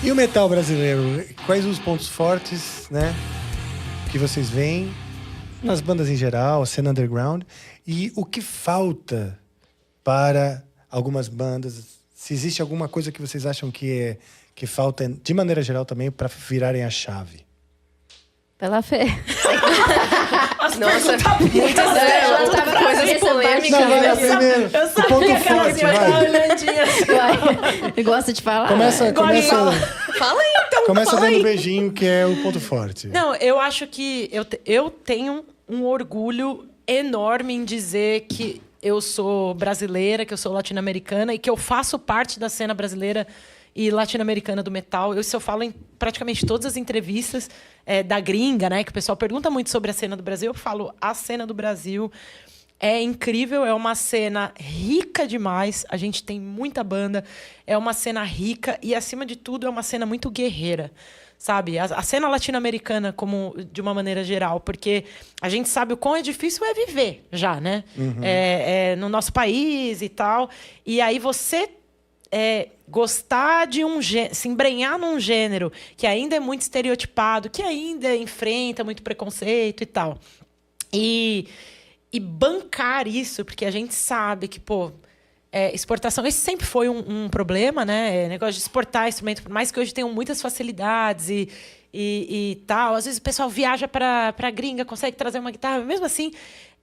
E o metal brasileiro? Quais os pontos fortes, né, que vocês veem nas bandas em geral, a cena underground? E o que falta para algumas bandas? Se existe alguma coisa que vocês acham que falta, de maneira geral também, para virarem a chave? Pela fé. Nossa, ela tava coisas polêmicas. Não, vai primeiro. Eu O sabia ponto que ela forte, ia dar uma vai. olhadinha assim. Ele gosta de falar. Começa Fala aí, então. começa fala dando aí. beijinho, que é o ponto forte. Não, eu acho que eu tenho um orgulho enorme em dizer que eu sou brasileira, que eu sou latino-americana e que eu faço parte da cena brasileira e latino-americana do metal. Isso eu falo em praticamente todas as entrevistas da gringa, né? Que o pessoal pergunta muito sobre a cena do Brasil. Eu falo, a cena do Brasil é incrível, é uma cena rica demais. A gente tem muita banda, é uma cena rica e, acima de tudo, é uma cena muito guerreira. Sabe? A cena latino-americana, como de uma maneira geral, porque a gente sabe o quão é difícil viver já, né? No nosso país e tal. E aí você gostar de se embrenhar num gênero que ainda é muito estereotipado, que ainda enfrenta muito preconceito e tal. E bancar isso, porque a gente sabe que, exportação, esse sempre foi um problema, né? Negócio de exportar instrumento, por mais que hoje tenham muitas facilidades e tal. Às vezes o pessoal viaja para gringa, consegue trazer uma guitarra, mesmo assim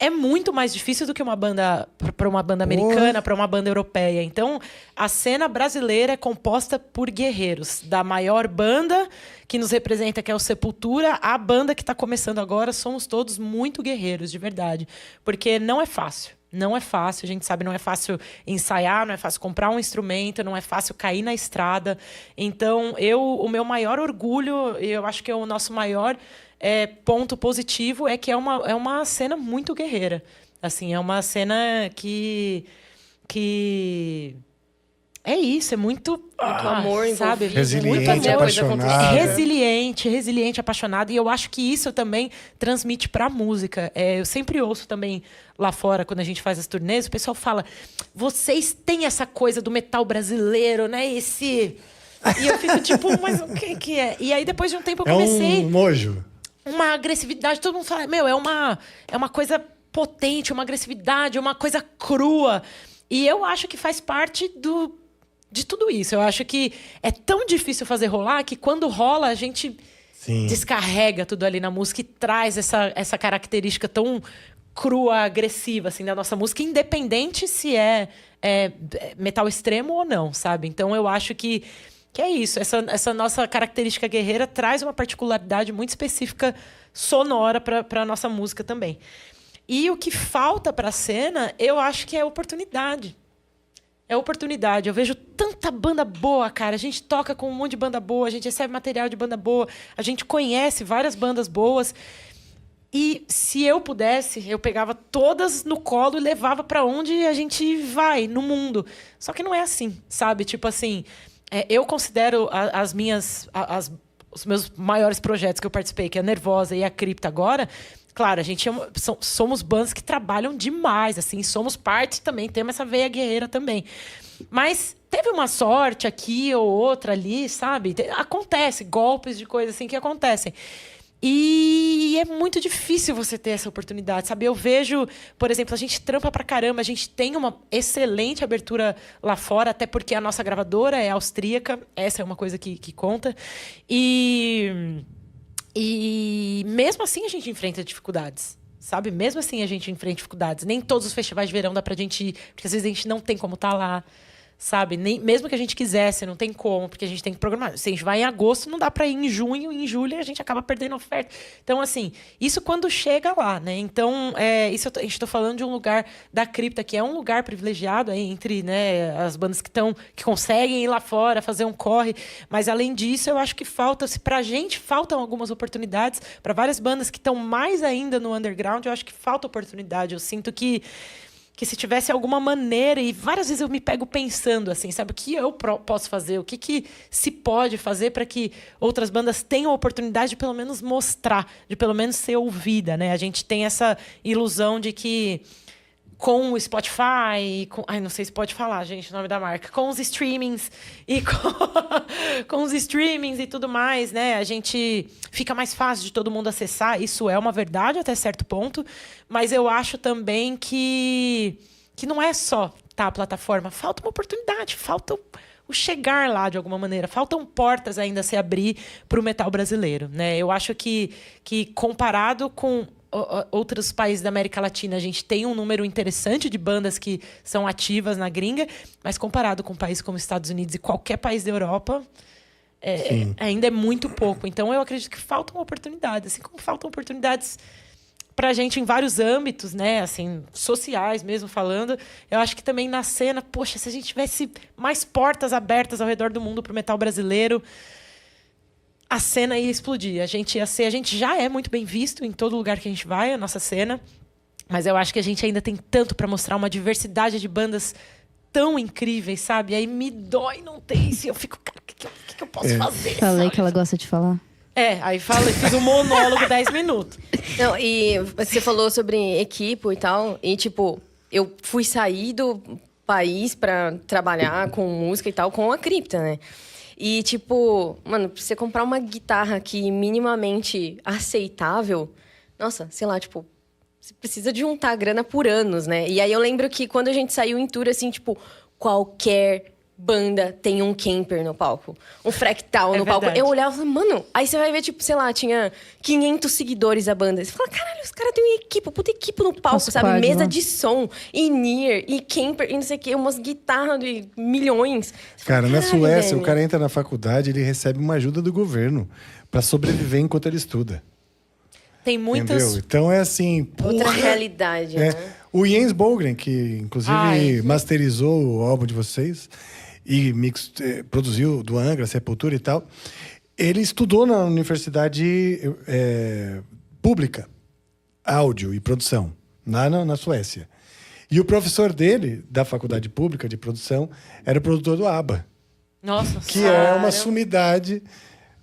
é muito mais difícil do que uma banda para uma banda americana, para uma banda europeia. Então, a cena brasileira é composta por guerreiros. Da maior banda que nos representa, que é o Sepultura, a banda que está começando agora, somos todos muito guerreiros, de verdade. Porque não é fácil. Não é fácil, a gente sabe, não é fácil ensaiar, não é fácil comprar um instrumento, não é fácil cair na estrada. Então, o meu maior orgulho, eu acho que é o nosso maior ponto positivo, é que é uma cena muito guerreira. Assim, é uma cena que é isso, é muito amor, sabe? Resiliente, muito amor, apaixonada. Resiliente, apaixonada. E eu acho que isso também transmite pra música. Eu sempre ouço também lá fora, quando a gente faz as turnês, o pessoal fala, vocês têm essa coisa do metal brasileiro, né? E eu fico tipo, mas o que é? E aí, depois de um tempo, eu comecei... É um nojo. Uma agressividade, todo mundo fala, é uma coisa potente, uma agressividade, uma coisa crua. E eu acho que faz parte de tudo isso. Eu acho que é tão difícil fazer rolar que, quando rola, a gente descarrega tudo ali na música e traz essa característica tão crua, agressiva, assim, da nossa música, independente se é metal extremo ou não, sabe? Então, eu acho que é isso. Essa nossa característica guerreira traz uma particularidade muito específica sonora para a nossa música também. E o que falta para a cena, eu acho que é oportunidade. É oportunidade. Eu vejo tanta banda boa, cara. A gente toca com um monte de banda boa, a gente recebe material de banda boa, a gente conhece várias bandas boas. E se eu pudesse, eu pegava todas no colo e levava para onde a gente vai no mundo. Só que não é assim, sabe? Tipo assim, eu considero os meus maiores projetos que eu participei, que é a Nervosa e a Cripta agora. Claro, a gente somos bandas que trabalham demais, assim, somos parte também, temos essa veia guerreira também. Mas teve uma sorte aqui ou outra ali, sabe? Acontece, golpes de coisas assim que acontecem. E é muito difícil você ter essa oportunidade, sabe? Eu vejo, por exemplo, a gente trampa pra caramba, a gente tem uma excelente abertura lá fora, até porque a nossa gravadora é austríaca, essa é uma coisa que conta. E mesmo assim a gente enfrenta dificuldades, sabe? Mesmo assim a gente enfrenta dificuldades. Nem todos os festivais de verão dá pra gente ir, porque às vezes a gente não tem como estar lá, sabe? Mesmo que a gente quisesse, não tem como, porque a gente tem que programar. Se a gente vai em agosto, não dá pra ir em junho, em julho a gente acaba perdendo oferta. Então, assim, isso quando chega lá, né? Então, a gente tá falando de um lugar da Cripta, que é um lugar privilegiado aí, entre, né, as bandas que conseguem ir lá fora, fazer um corre. Mas, além disso, eu acho que pra gente, faltam algumas oportunidades. Para várias bandas que estão mais ainda no underground, eu acho que falta oportunidade. Eu sinto que se tivesse alguma maneira, e várias vezes eu me pego pensando assim, sabe, o que eu posso fazer, o que se pode fazer para que outras bandas tenham a oportunidade de pelo menos mostrar, de pelo menos ser ouvida, né? A gente tem essa ilusão de que com o Spotify, não sei se pode falar, gente, o nome da marca, com os streamings e com os streamings e tudo mais, né? A gente fica mais fácil de todo mundo acessar. Isso é uma verdade até certo ponto, mas eu acho também que não é só a plataforma. Falta uma oportunidade, falta o chegar lá de alguma maneira. Faltam portas ainda a se abrir para o metal brasileiro, né? Eu acho que comparado com outros países da América Latina, a gente tem um número interessante de bandas que são ativas na gringa, mas comparado com países como Estados Unidos e qualquer país da Europa, ainda é muito pouco. Então, eu acredito que faltam oportunidades, assim como faltam oportunidades pra gente em vários âmbitos, né, assim, sociais mesmo falando. Eu acho que também na cena, poxa, se a gente tivesse mais portas abertas ao redor do mundo pro metal brasileiro, a cena ia explodir. A gente já é muito bem visto em todo lugar que a gente vai, a nossa cena. Mas eu acho que a gente ainda tem tanto para mostrar, uma diversidade de bandas tão incríveis, sabe? E aí me dói não ter isso. E eu fico, cara, o que eu posso fazer? Falei sabe? que ela gosta de falar. Aí fiz um monólogo 10 minutos. Não, e você falou sobre equipe e tal. E, tipo, eu fui sair do país pra trabalhar com música e tal, com a cripta, né? E, tipo, mano, pra você comprar uma guitarra aqui minimamente aceitável, nossa, sei lá, tipo, você precisa de juntar grana por anos, né? E aí eu lembro que quando a gente saiu em tour, assim, tipo, qualquer banda tem um camper no palco, um fractal no palco. Eu olhava e falava, mano, aí você vai ver, tipo, sei lá, tinha 500 seguidores a banda. Você fala, caralho, os caras têm uma equipe, puta equipe no palco, Nossa, sabe? quase, Mesa né? de som, e near, e camper, e não sei o quê, umas guitarras de milhões. Você fala, Cara, na "Caralho, Suécia, velho." o cara entra na faculdade, ele recebe uma ajuda do governo para sobreviver enquanto ele estuda. Tem muitas... Entendeu? Então é assim... Outra porra, realidade, é. né? O Jens Bogren, que inclusive masterizou o álbum de vocês e produziu do Angra, Sepultura e tal, ele estudou na universidade pública, áudio e produção, lá na Suécia. E o professor dele, da faculdade pública de produção, era o produtor do ABBA. Nossa, Que é uma sumidade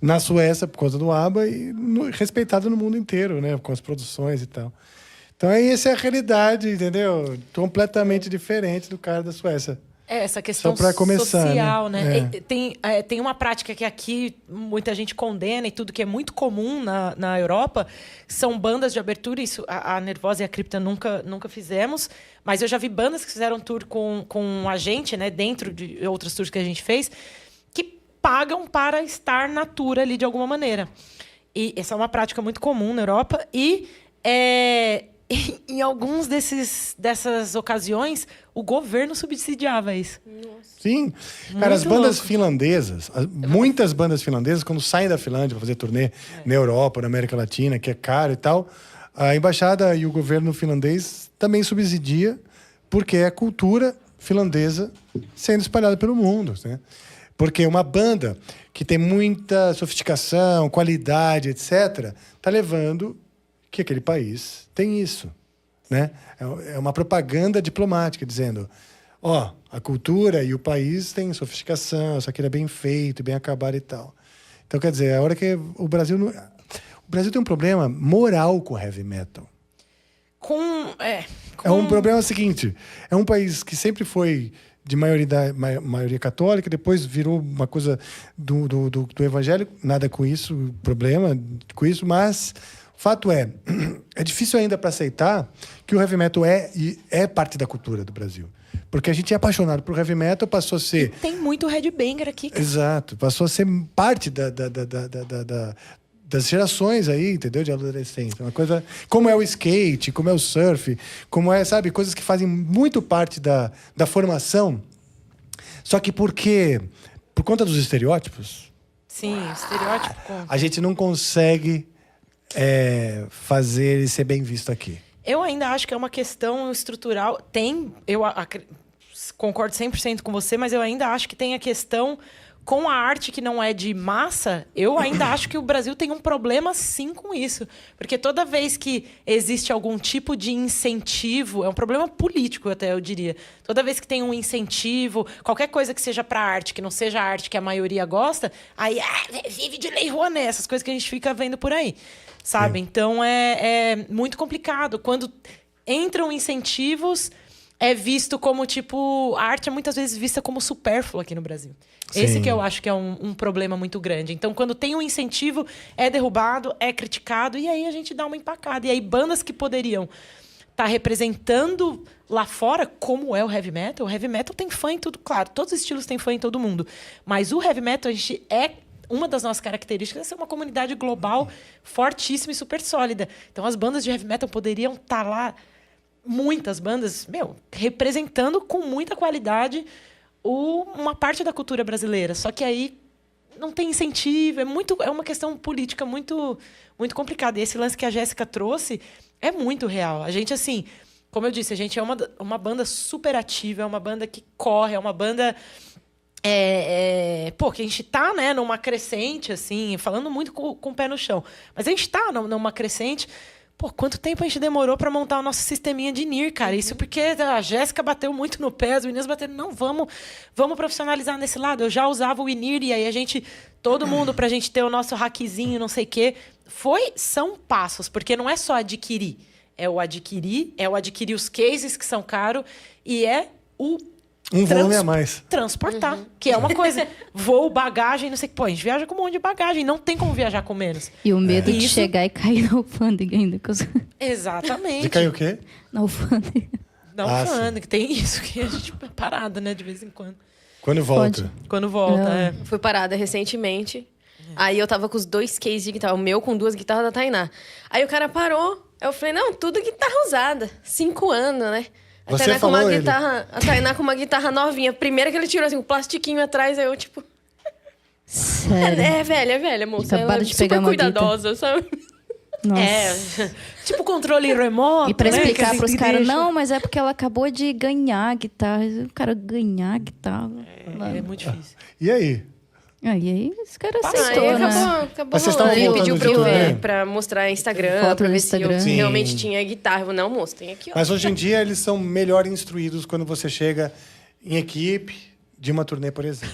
na Suécia por causa do ABBA e respeitado no mundo inteiro, né? Com as produções e tal. Então, essa é a realidade, entendeu? Completamente diferente do cara da Suécia. Essa questão Só pra começar, social, né? É. Tem uma prática que aqui muita gente condena e tudo, que é muito comum na Europa, são bandas de abertura. Isso a Nervosa e a Cripta nunca fizemos, mas eu já vi bandas que fizeram tour com a gente, né? Dentro de outros tours que a gente fez, que pagam para estar na tour ali de alguma maneira. E essa é uma prática muito comum na Europa. E em alguns dessas ocasiões, o governo subsidiava isso. Sim. Cara, as Muito bandas louco. finlandesas, muitas bandas finlandesas, quando saem da Finlândia para fazer turnê na Europa, na América Latina, que é caro e tal, a embaixada e o governo finlandês também subsidia, porque é a cultura finlandesa sendo espalhada pelo mundo, né? Porque uma banda que tem muita sofisticação, qualidade, etc., tá levando que aquele país tem isso, né? É uma propaganda diplomática dizendo, a cultura e o país têm sofisticação, isso aqui é bem feito, bem acabado e tal. Então, quer dizer, a hora que o Brasil tem um problema moral com o heavy metal. É um problema seguinte, é um país que sempre foi de maioria católica, depois virou uma coisa do evangélico, nada com isso, problema com isso, mas o fato é difícil ainda para aceitar que o heavy metal é parte da cultura do Brasil. Porque a gente é apaixonado por heavy metal, passou a ser... Tem muito headbanger aqui. Exato, passou a ser parte das gerações aí, entendeu? De adolescência. Uma coisa... Como é o skate, como é o surf, como é, sabe? Coisas que fazem muito parte da formação. Só que por conta dos estereótipos... Sim, estereótipo. A gente não consegue fazer ele ser bem visto aqui. Eu ainda acho que é uma questão estrutural. Concordo 100% com você, mas eu ainda acho que tem a questão com a arte que não é de massa. Eu ainda acho que o Brasil tem um problema, sim, com isso. Porque toda vez que existe algum tipo de incentivo, é um problema político até, eu diria. Toda vez que tem um incentivo, qualquer coisa que seja para arte, que não seja a arte que a maioria gosta, aí vive de Lei Rouanet, essas coisas que a gente fica vendo por aí. Sabe? Então, é muito complicado. Quando entram incentivos, é visto como, tipo... A arte é muitas vezes vista como supérflua aqui no Brasil. Esse Sim. que eu acho que é um problema muito grande. Então, quando tem um incentivo, é derrubado, é criticado, e aí a gente dá uma empacada. E aí, bandas que poderiam estar representando lá fora, como é o heavy metal tem fã em tudo. Claro, todos os estilos têm fã em todo mundo. Mas o heavy metal, a gente uma das nossas características é ser uma comunidade global fortíssima e super sólida. Então, as bandas de heavy metal poderiam estar lá, muitas bandas, representando com muita qualidade uma parte da cultura brasileira. Só que aí não tem incentivo, é uma questão política muito, muito complicada. E esse lance que a Jéssica trouxe é muito real. A gente, assim, como eu disse, a gente é uma banda super ativa, é uma banda que corre, é uma banda... que a gente tá, né, numa crescente, assim, falando muito com o pé no chão. Mas a gente tá numa crescente. Pô, quanto tempo a gente demorou para montar o nosso sisteminha de NIR, cara? Isso porque a Jéssica bateu muito no pé, as meninas bateram, não, vamos profissionalizar nesse lado. Eu já usava o INIR e aí todo mundo, pra gente ter o nosso hackzinho, não sei o quê. São passos, porque não é só adquirir. É o adquirir os cases que são caros e é o volume a mais. Transportar, que é uma coisa. Voo, bagagem, não sei o que. Pô, a gente viaja com um monte de bagagem. Não tem como viajar com menos. E o medo de chegar e cair na alfândega ainda. Exatamente. De cair o quê? Na alfândega. Não falando, que tem isso que a gente é parada, né, de vez em quando. Quando volta. Quando volta, Fui parada recentemente. Aí eu tava com os 2 cases de guitarra. O meu com 2 guitarras da Tainá. Aí o cara parou. Eu falei, não, tudo guitarra usada. 5 anos, né? A Tainá com uma guitarra, a Tainá com uma guitarra novinha. Primeiro que ele tirou assim, um plastiquinho atrás, aí eu, tipo... Sério? É velha, moça. Acabaram Ela é de pegar super uma cuidadosa, sabe? Nossa. Tipo controle remoto. E pra né, explicar pros caras, deixam. não, mas é porque ela acabou de ganhar a guitarra. O cara ganhar a guitarra. É muito difícil. E aí? Aí os caras Aí aceitou, né? acabou Mas vocês rolando. estavam Ele voltando pediu de pra eu turnê? ver, pra mostrar Instagram, Foto pra no ver se Instagram. eu Sim. realmente tinha guitarra. Eu, não, moço, tem aqui, ó. Mas hoje em dia eles são melhor instruídos quando você chega em equipe de uma turnê, por exemplo.